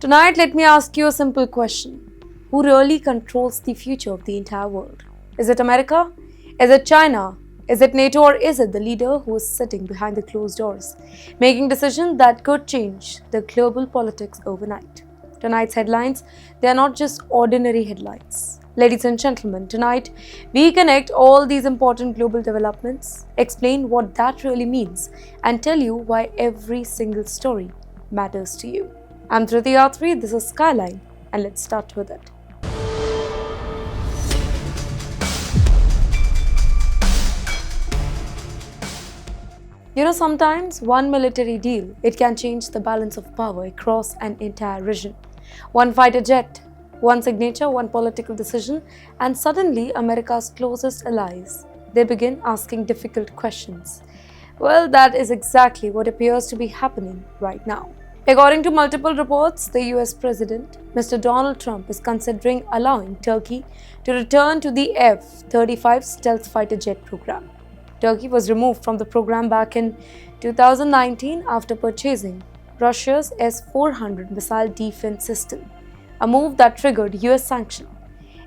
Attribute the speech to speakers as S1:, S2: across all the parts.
S1: Tonight, let me ask you a simple question. Who really controls the future of the entire world? Is it America? Is it China? Is it NATO, or is it the leader who is sitting behind the closed doors, making decisions that could change the global politics overnight? Tonight's headlines, they are not just ordinary headlines. Ladies and gentlemen, tonight we connect all these important global developments, explain what that really means, and tell you why every single story matters to you. I'm Driti Atri, this is Skyline, and let's start with it. Sometimes one military deal, it can change the balance of power across an entire region. One fighter jet, one signature, one political decision, and suddenly America's closest allies, they begin asking difficult questions. Well, that is exactly what appears to be happening right now. According to multiple reports, the US President, Mr. Donald Trump, is considering allowing Turkey to return to the F-35 stealth fighter jet program. Turkey was removed from the program back in 2019 after purchasing Russia's S-400 missile defense system, a move that triggered US sanctions.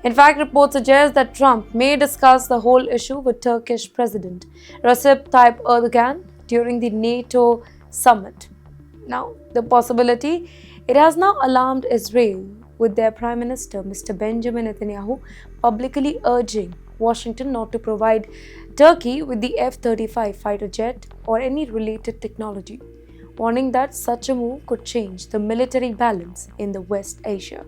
S1: In fact, reports suggest that Trump may discuss the whole issue with Turkish President Recep Tayyip Erdogan during the NATO summit. Now, the possibility, it has now alarmed Israel, with their Prime Minister Mr. Benjamin Netanyahu publicly urging Washington not to provide Turkey with the F-35 fighter jet or any related technology, warning that such a move could change the military balance in the West Asia.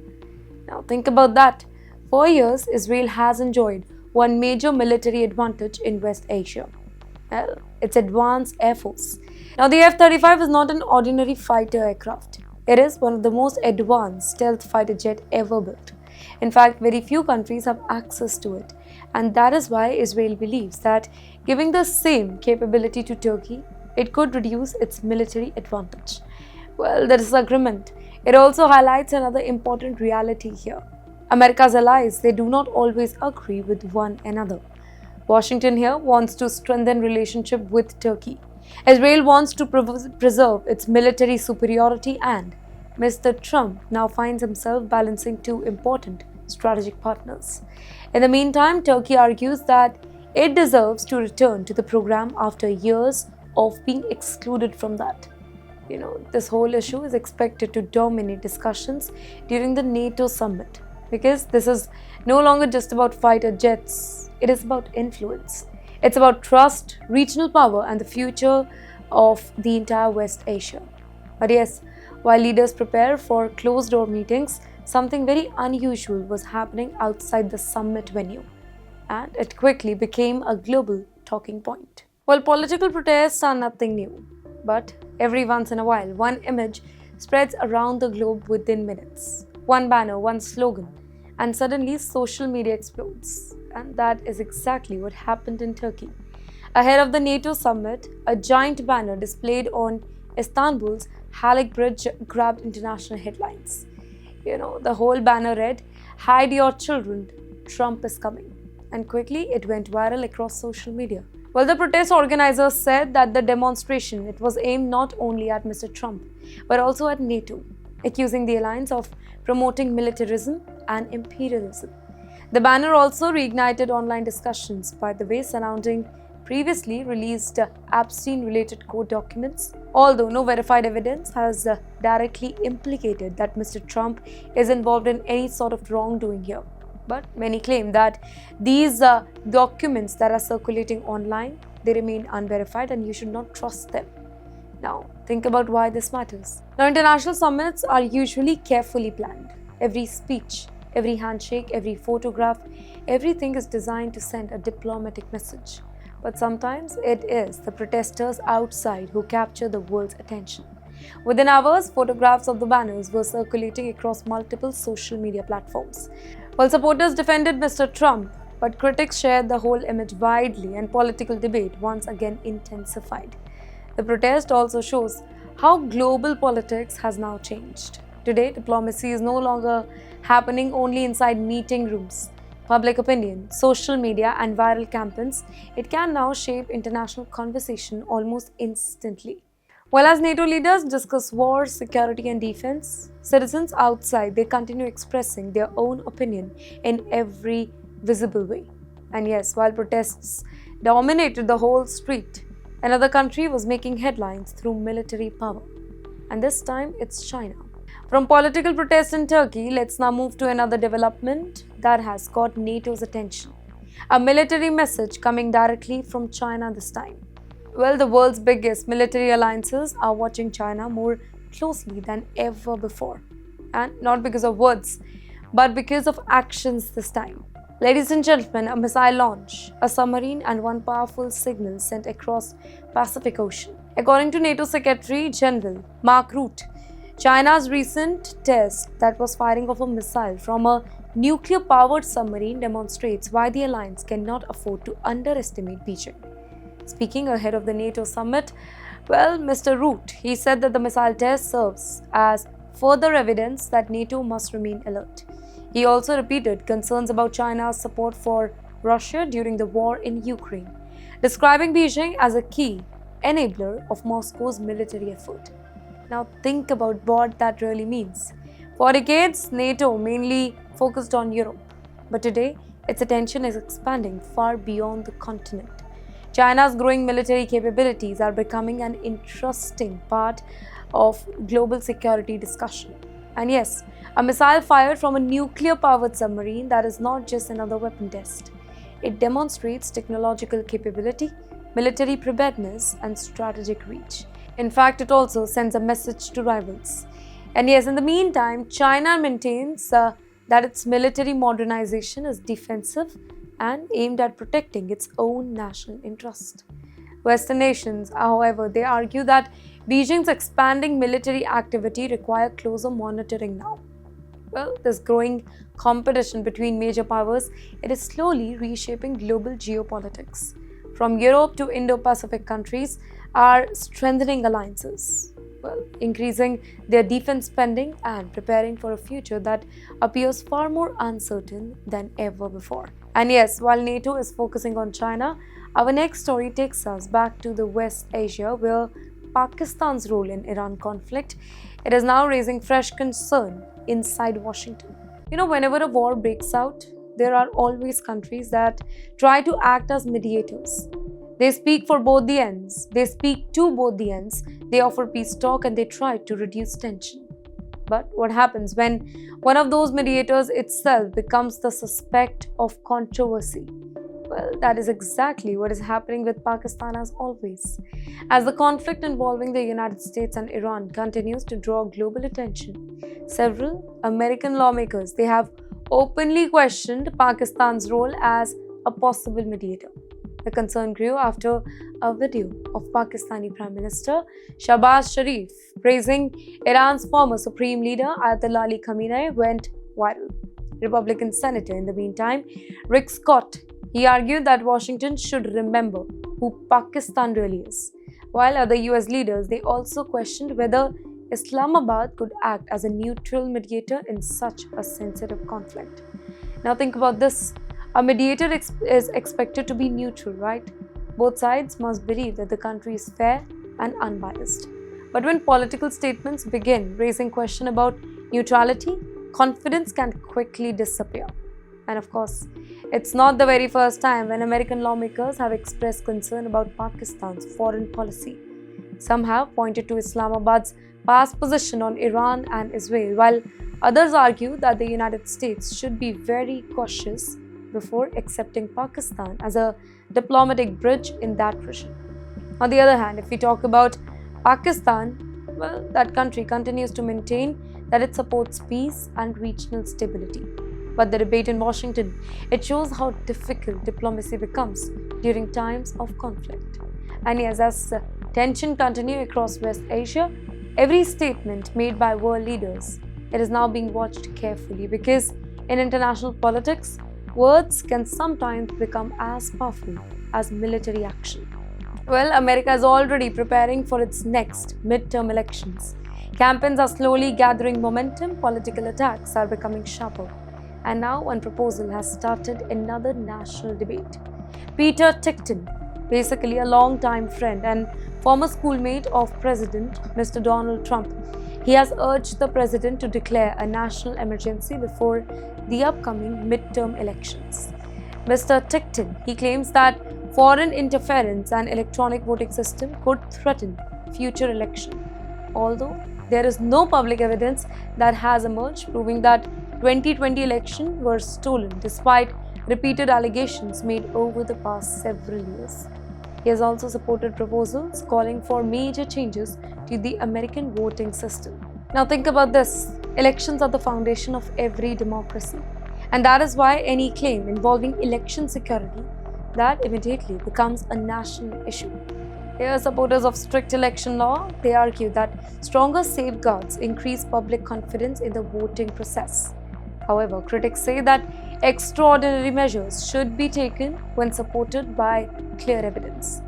S1: Now think about that. For years, Israel has enjoyed one major military advantage in West Asia. Well, its advanced air force. Now the F-35 is not an ordinary fighter aircraft. It is one of the most advanced stealth fighter jet ever built. In fact, very few countries have access to it, and that is why Israel believes that giving the same capability to Turkey, it could reduce its military advantage. Well, the disagreement, it also highlights another important reality here. America's allies, they do not always agree with one another. Washington here wants to strengthen relationship with Turkey. Israel wants to preserve its military superiority, and Mr. Trump now finds himself balancing two important strategic partners. In the meantime, Turkey argues that it deserves to return to the program after years of being excluded from that. This whole issue is expected to dominate discussions during the NATO summit, because this is no longer just about fighter jets, it is about influence. It's about trust, regional power, and the future of the entire West Asia. But yes, while leaders prepare for closed-door meetings, something very unusual was happening outside the summit venue, and it quickly became a global talking point. Well, political protests are nothing new, but every once in a while, one image spreads around the globe within minutes. One banner, one slogan, and suddenly social media explodes. And that is exactly what happened in Turkey. Ahead of the NATO summit, a giant banner displayed on Istanbul's Halik Bridge grabbed international headlines. The whole banner read, "Hide your children, Trump is coming." And quickly it went viral across social media. Well, the protest organizers said that the demonstration, it was aimed not only at Mr. Trump, but also at NATO, accusing the alliance of promoting militarism and imperialism. The banner also reignited online discussions, by the way, surrounding previously released Epstein-related court documents, although no verified evidence has directly implicated that Mr. Trump is involved in any sort of wrongdoing here. But many claim that these documents that are circulating online, they remain unverified and you should not trust them. Now, think about why this matters. Now, international summits are usually carefully planned. Every speech, every handshake, every photograph, everything is designed to send a diplomatic message. But sometimes it is the protesters outside who capture the world's attention. Within hours, photographs of the banners were circulating across multiple social media platforms. While supporters defended Mr. Trump, but critics shared the whole image widely, and political debate once again intensified. The protest also shows how global politics has now changed. Today, diplomacy is no longer happening only inside meeting rooms. Public opinion, social media, and viral campaigns, it can now shape international conversation almost instantly. While as NATO leaders discuss war, security, and defense, citizens outside, they continue expressing their own opinion in every visible way. And yes, while protests dominated the whole street, another country was making headlines through military power. And this time it's China. From political protests in Turkey, let's now move to another development that has caught NATO's attention. A military message coming directly from China this time. Well, the world's biggest military alliances are watching China more closely than ever before. And not because of words, but because of actions this time. Ladies and gentlemen, a missile launch, a submarine and one powerful signal sent across Pacific Ocean. According to NATO Secretary General Mark Rutte, China's recent test that was firing off a missile from a nuclear-powered submarine demonstrates why the alliance cannot afford to underestimate Beijing. Speaking ahead of the NATO summit, well, Mr. Rutte, he said that the missile test serves as further evidence that NATO must remain alert. He also repeated concerns about China's support for Russia during the war in Ukraine, describing Beijing as a key enabler of Moscow's military effort. Now think about what that really means. For decades, NATO mainly focused on Europe, but today its attention is expanding far beyond the continent. China's growing military capabilities are becoming an interesting part of global security discussion. And yes, a missile fired from a nuclear-powered submarine, that is not just another weapon test. It demonstrates technological capability, military preparedness, and strategic reach. In fact, it also sends a message to rivals. And yes, in the meantime, China maintains that its military modernization is defensive and aimed at protecting its own national interest. Western nations, however, they argue that Beijing's expanding military activity require closer monitoring now. Well, this growing competition between major powers, it is slowly reshaping global geopolitics. From Europe to Indo-Pacific countries are strengthening alliances, well, increasing their defense spending and preparing for a future that appears far more uncertain than ever before. And yes, while NATO is focusing on China, our next story takes us back to the West Asia, where Pakistan's role in Iran conflict, it is now raising fresh concern inside Washington. Whenever a war breaks out, there are always countries that try to act as mediators. They speak for both the ends. They speak to both the ends. They offer peace talk and they try to reduce tension. But what happens when one of those mediators itself becomes the suspect of controversy? Well, that is exactly what is happening with Pakistan as always. As the conflict involving the United States and Iran continues to draw global attention, several American lawmakers, they have openly questioned Pakistan's role as a possible mediator. The concern grew after a video of Pakistani Prime Minister Shahbaz Sharif praising Iran's former Supreme Leader Ayatollah Ali Khamenei went viral. Republican Senator, in the meantime, Rick Scott, he argued that Washington should remember who Pakistan really is. While other US leaders, they also questioned whether Islamabad could act as a neutral mediator in such a sensitive conflict. Now think about this. A mediator is expected to be neutral, right? Both sides must believe that the country is fair and unbiased. But when political statements begin raising question about neutrality, confidence can quickly disappear. And of course, it's not the very first time when American lawmakers have expressed concern about Pakistan's foreign policy. Some have pointed to Islamabad's past position on Iran and Israel, while others argue that the United States should be very cautious before accepting Pakistan as a diplomatic bridge in that region. On the other hand, if we talk about Pakistan, well, that country continues to maintain that it supports peace and regional stability. But the debate in Washington, it shows how difficult diplomacy becomes during times of conflict. And yes, as tension continues across West Asia, every statement made by world leaders, it is now being watched carefully, because in international politics, words can sometimes become as powerful as military action. Well, America is already preparing for its next midterm elections. Campaigns are slowly gathering momentum, political attacks are becoming sharper. And now one proposal has started another national debate. Peter Tickton, basically a long-time friend and former schoolmate of President Mr. Donald Trump, He has urged the president to declare a national emergency before the upcoming midterm elections. Mr. Tickton, he claims that foreign interference and electronic voting system could threaten future election. Although there is no public evidence that has emerged proving that 2020 elections were stolen despite repeated allegations made over the past several years. He has also supported proposals calling for major changes to the American voting system. Now think about this. Elections are the foundation of every democracy. And that is why any claim involving election security that immediately becomes a national issue. Here, supporters of strict election law, they argue that stronger safeguards increase public confidence in the voting process. However, critics say that extraordinary measures should be taken when supported by clear evidence.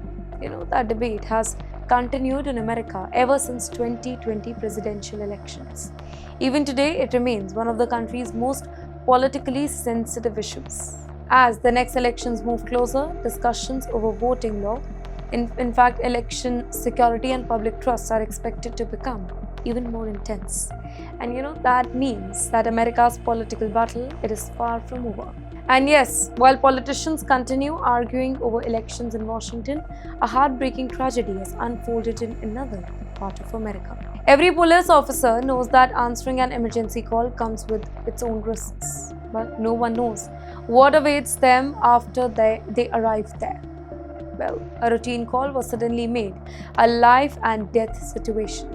S1: That debate has continued in America ever since 2020 presidential elections. Even today, it remains one of the country's most politically sensitive issues. As the next elections move closer, discussions over voting law, in fact, election security and public trust are expected to become even more intense. And that means that America's political battle, it is far from over. And yes, while politicians continue arguing over elections in Washington, a heartbreaking tragedy has unfolded in another part of America. Every police officer knows that answering an emergency call comes with its own risks, but no one knows what awaits them after they arrive there. Well, a routine call was suddenly made a life and death situation.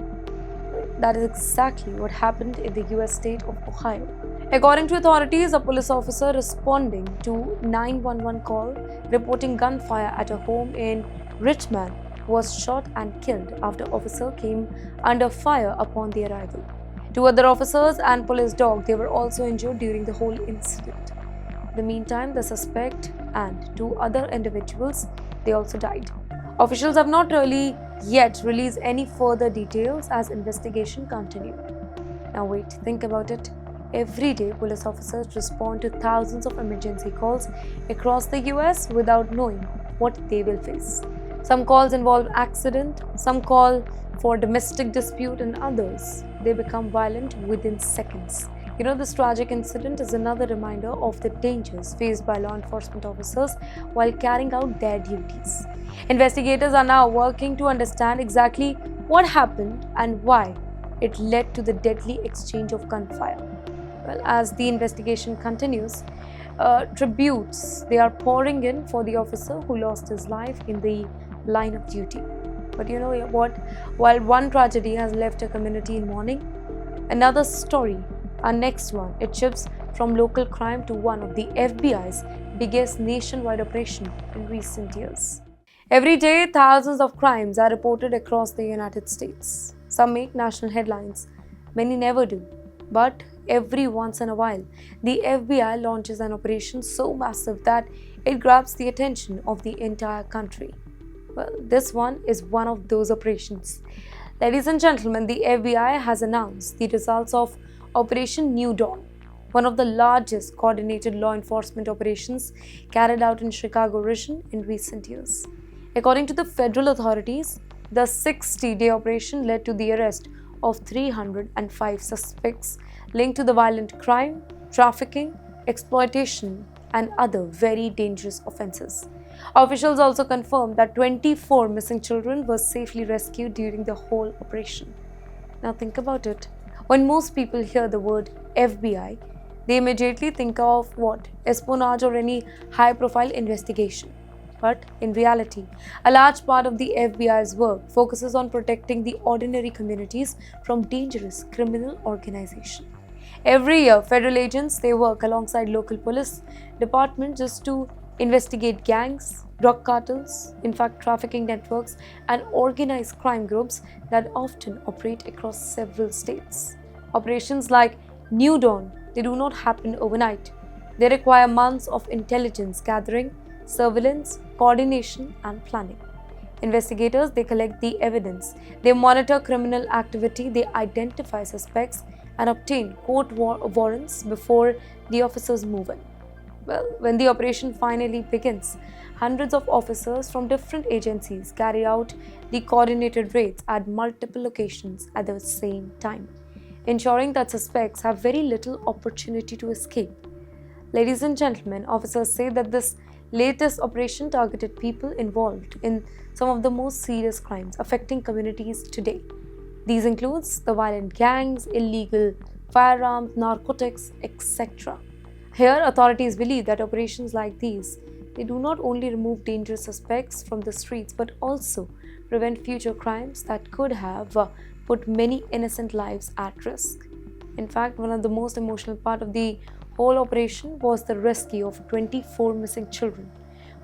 S1: That is exactly what happened in the US state of Ohio. According to authorities, a police officer responding to 911 call reporting gunfire at a home in Richmond was shot and killed after officer came under fire upon the arrival. Two other officers and police dog, they were also injured during the whole incident. In the meantime, the suspect and two other individuals, they also died. Officials have not really yet released any further details as investigation continues. Now wait, think about it. Every day, police officers respond to thousands of emergency calls across the US without knowing what they will face. Some calls involve accident, some call for domestic dispute, and others, they become violent within seconds. This tragic incident is another reminder of the dangers faced by law enforcement officers while carrying out their duties. Investigators are now working to understand exactly what happened and why it led to the deadly exchange of gunfire. Well, as the investigation continues, tributes, they are pouring in for the officer who lost his life in the line of duty. But you know what? While one tragedy has left a community in mourning, another story, our next one, it shifts from local crime to one of the FBI's biggest nationwide operation in recent years. Every day, thousands of crimes are reported across the United States. Some make national headlines, many never do. But every once in a while, the FBI launches an operation so massive that it grabs the attention of the entire country. Well, this one is one of those operations. Ladies and gentlemen, the FBI has announced the results of Operation New Dawn, one of the largest coordinated law enforcement operations carried out in Chicago region in recent years. According to the federal authorities, the 60-day operation led to the arrest of 305 suspects linked to the violent crime, trafficking, exploitation, and other very dangerous offenses. Officials also confirmed that 24 missing children were safely rescued during the whole operation. Now think about it. When most people hear the word FBI, they immediately think of what? Espionage or any high-profile investigation. But in reality, a large part of the FBI's work focuses on protecting the ordinary communities from dangerous criminal organizations. Every year, federal agents, they work alongside local police departments just to investigate gangs, drug cartels, in fact trafficking networks, and organized crime groups that often operate across several states. Operations like New Dawn, they do not happen overnight. They require months of intelligence gathering, surveillance, coordination, and planning. Investigators, they collect the evidence, they monitor criminal activity, they identify suspects, and obtain court warrants before the officers move in. Well, when the operation finally begins, hundreds of officers from different agencies carry out the coordinated raids at multiple locations at the same time, ensuring that suspects have very little opportunity to escape. Ladies and gentlemen, officers say that this latest operation targeted people involved in some of the most serious crimes affecting communities today. These includes the violent gangs, illegal firearms, narcotics, etc. Here, authorities believe that operations like these they do not only remove dangerous suspects from the streets but also prevent future crimes that could have put many innocent lives at risk. In fact, one of the most emotional part of the whole operation was the rescue of 24 missing children.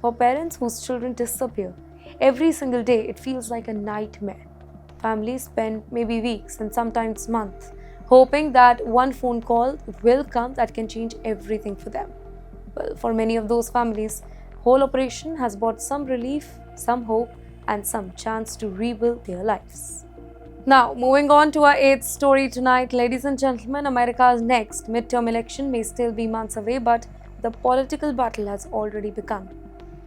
S1: For parents whose children disappear, every single day it feels like a nightmare. Families spend maybe weeks and sometimes months hoping that one phone call will come that can change everything for them. Well, for many of those families, whole operation has brought some relief, some hope, and some chance to rebuild their lives. Now, moving on to our eighth story tonight, ladies and gentlemen, America's next midterm election may still be months away, but the political battle has already begun.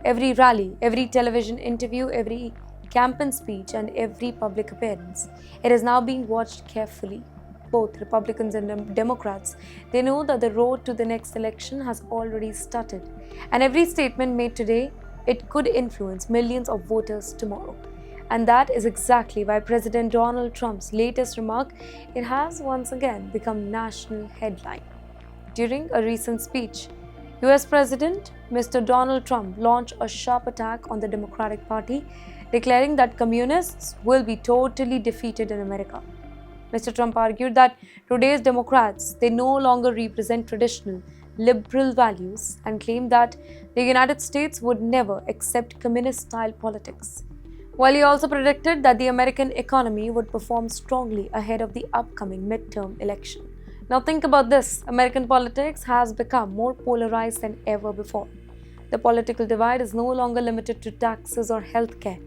S1: Every rally, every television interview, every campaign speech, and every public appearance, it is now being watched carefully. Both Republicans and Democrats, they know that the road to the next election has already started, and every statement made today, it could influence millions of voters tomorrow. And that is exactly why President Donald Trump's latest remark, it has once again become national headline. During a recent speech, US President Mr. Donald Trump launched a sharp attack on the Democratic Party, declaring that communists will be totally defeated in America. Mr. Trump argued that today's Democrats, they no longer represent traditional liberal values and claimed that the United States would never accept communist-style politics. While he also predicted that the American economy would perform strongly ahead of the upcoming midterm election. Now think about this, American politics has become more polarized than ever before. The political divide is no longer limited to taxes or healthcare.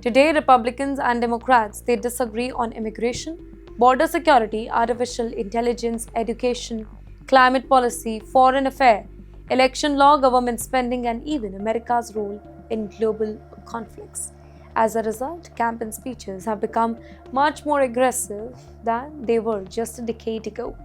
S1: Today, Republicans and Democrats, they disagree on immigration, border security, artificial intelligence, education, climate policy, foreign affairs, election law, government spending, and even America's role in global conflicts. As a result, campaign speeches have become much more aggressive than they were just a decade ago.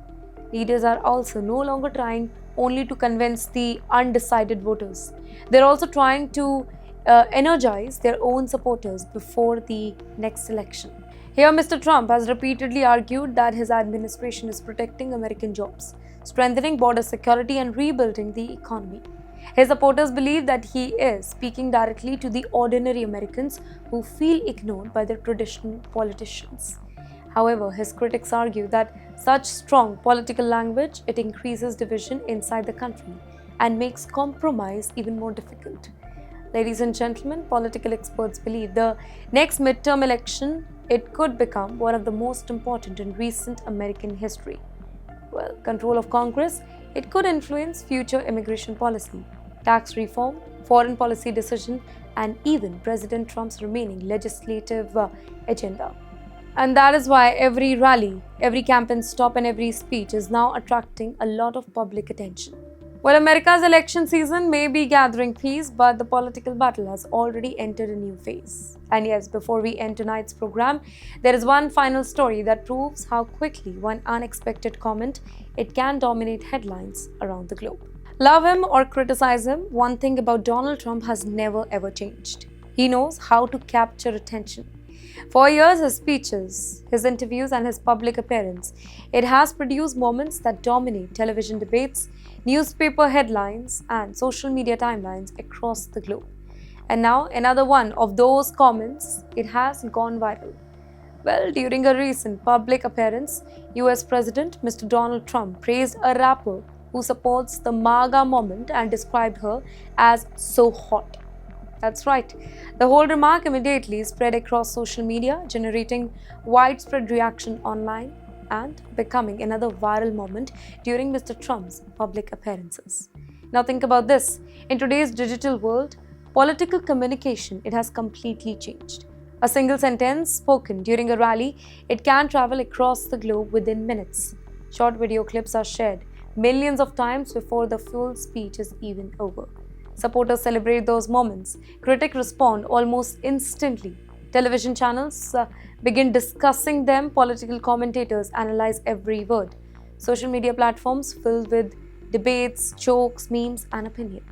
S1: Leaders are also no longer trying only to convince the undecided voters. They're also trying to energize their own supporters before the next election. Here, Mr. Trump has repeatedly argued that his administration is protecting American jobs, strengthening border security, and rebuilding the economy. His supporters believe that he is speaking directly to the ordinary Americans who feel ignored by their traditional politicians. However, his critics argue that such strong political language, it increases division inside the country and makes compromise even more difficult. Ladies and gentlemen, political experts believe the next midterm election, it could become one of the most important in recent American history. Well, control of Congress, it could influence future immigration policy, tax reform, foreign policy decision, and even President Trump's remaining legislative agenda. And that is why every rally, every campaign stop, and every speech is now attracting a lot of public attention. Well, America's election season may be gathering pace, but the political battle has already entered a new phase. And yes, before we end tonight's program, there is one final story that proves how quickly one unexpected comment, it can dominate headlines around the globe. Love him or criticize him, one thing about Donald Trump has never ever changed. He knows how to capture attention. For years, his speeches, his interviews, and his public appearance, it has produced moments that dominate television debates, newspaper headlines, and social media timelines across the globe. And now, another one of those comments, it has gone viral. Well, during a recent public appearance, US President Mr. Donald Trump praised a rapper who supports the MAGA movement and described her as so hot. That's right. The whole remark immediately spread across social media, generating widespread reaction online and becoming another viral moment during Mr. Trump's public appearances. Now think about this. In today's digital world, political communication, it has completely changed. A single sentence spoken during a rally, it can travel across the globe within minutes. Short video clips are shared, millions of times before the full speech is even over. Supporters celebrate those moments. Critics respond almost instantly. Television channels begin discussing them. Political commentators analyze every word. Social media platforms filled with debates, jokes, memes, and opinion.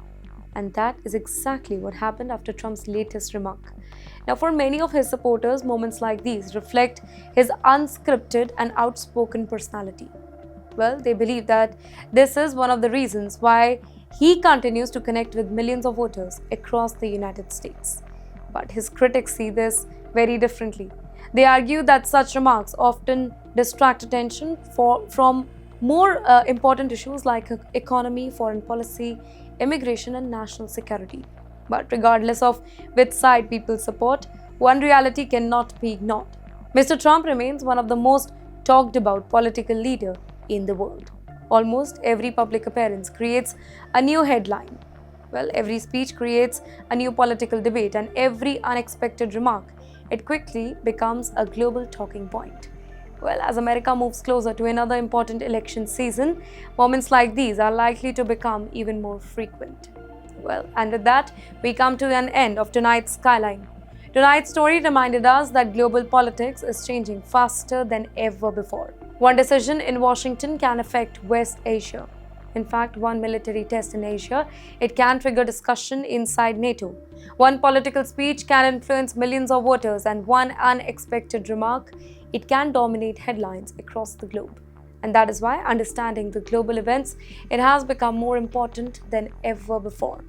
S1: And that is exactly what happened after Trump's latest remark. Now, for many of his supporters, moments like these reflect his unscripted and outspoken personality. Well, they believe that this is one of the reasons why he continues to connect with millions of voters across the United States. But his critics see this very differently. They argue that such remarks often distract attention from more important issues like economy, foreign policy, immigration, and national security. But regardless of which side people support, one reality cannot be ignored. Mr. Trump remains one of the most talked about political leader in the world. Almost every public appearance creates a new headline. Well, every speech creates a new political debate, and every unexpected remark, it quickly becomes a global talking point. Well, as America moves closer to another important election season, moments like these are likely to become even more frequent. Well, and with that, we come to an end of tonight's Skyline. Tonight's story reminded us that global politics is changing faster than ever before. One decision in Washington can affect West Asia. In fact, one military test in Asia, it can trigger discussion inside NATO. One political speech can influence millions of voters, and one unexpected remark, it can dominate headlines across the globe. And that is why understanding the global events, it has become more important than ever before.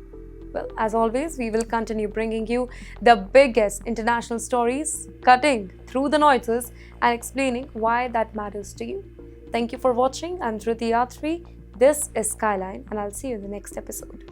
S1: Well, as always, we will continue bringing you the biggest international stories, cutting through the noises and explaining why that matters to you. Thank you for watching. I'm Driti Atri. This is Skyline, and I'll see you in the next episode.